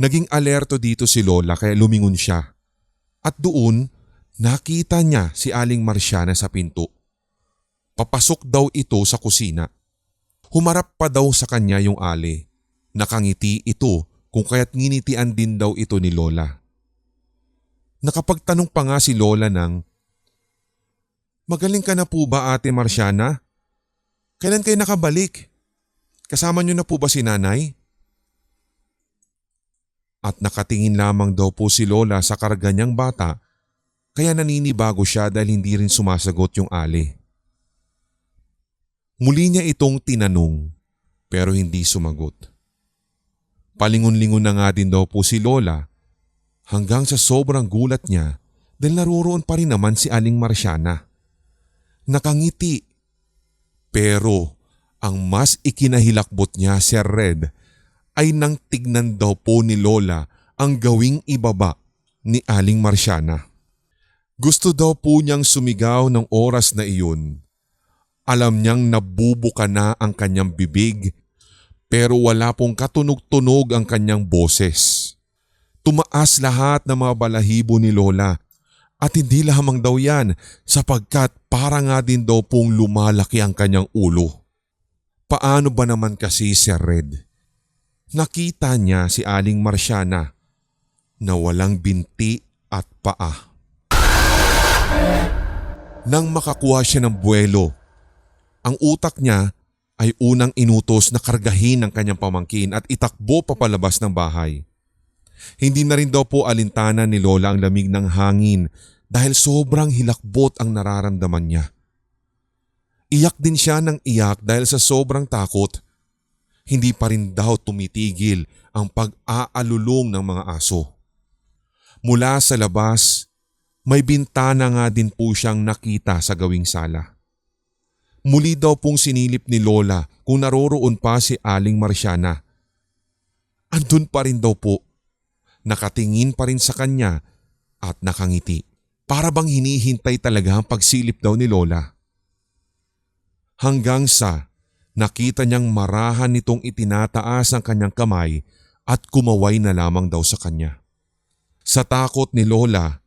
Naging alerto dito si Lola kaya lumingon siya. At doon, nakita niya si Aling Marciana sa pinto. Papasok daw ito sa kusina. Humarap pa daw sa kanya yung Ali. Nakangiti ito kung kaya't nginitian din daw ito ni Lola. Nakapagtanong pa nga si Lola ng, "Magaling ka na po ba, Ate Marciana? Kailan kayo nakabalik? Kasama niyo na po ba si nanay?" At nakatingin lamang daw po si Lola sa karga niyang bata kaya naninibago siya dahil hindi rin sumasagot yung Ali. Muli niya itong tinanong pero hindi sumagot. Palingon-lingon na nga din daw po si Lola hanggang sa sobrang gulat niya dahil naroroon pa rin naman si Aling Marciana. Nakangiti. Pero ang mas ikinahilakbot niya, Sir Red, ay nang tignan daw po ni Lola ang gawing ibaba ni Aling Marciana. Gusto daw po niyang sumigaw ng oras na iyon. Alam niyang nabubuka na ang kanyang bibig pero wala pong katunog-tunog ang kanyang boses. Tumaas lahat ng mga balahibo ni Lola at hindi lamang daw yan sapagkat para nga din daw pong lumalaki ang kanyang ulo. Paano ba naman kasi, Sir Red? Nakita niya si Aling Marciana na walang binti at paa. Nang makakuha siya ng buwelo, ang utak niya ay unang inutos na kargahin ang kanyang pamangkin at itakbo papalabas ng bahay. Hindi na rin daw po alintana ni Lola ang lamig ng hangin dahil sobrang hilakbot ang nararamdaman niya. Iyak din siya ng iyak dahil sa sobrang takot. Hindi pa rin daw tumitigil ang pag-aalulong ng mga aso. Mula sa labas, may bintana nga din po siyang nakita sa gawing sala. Muli daw pong sinilip ni Lola kung naroroon pa si Aling Marciana. Andun pa rin daw po. Nakatingin pa rin sa kanya at nakangiti. Para bang hinihintay talaga ang pagsilip daw ni Lola. Hanggang sa nakita niyang marahan nitong itinataas ang kanyang kamay at kumaway na lamang daw sa kanya. Sa takot ni Lola,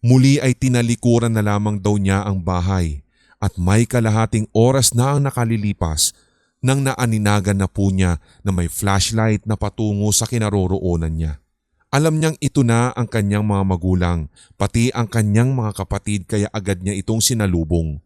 muli ay tinalikuran na lamang daw niya ang bahay at may kalahating oras na ang nakalilipas nang naaninagan na po niya na may flashlight na patungo sa kinaroroonan niya. Alam niyang ito na ang kanyang mga magulang, pati ang kanyang mga kapatid kaya agad niya itong sinalubong.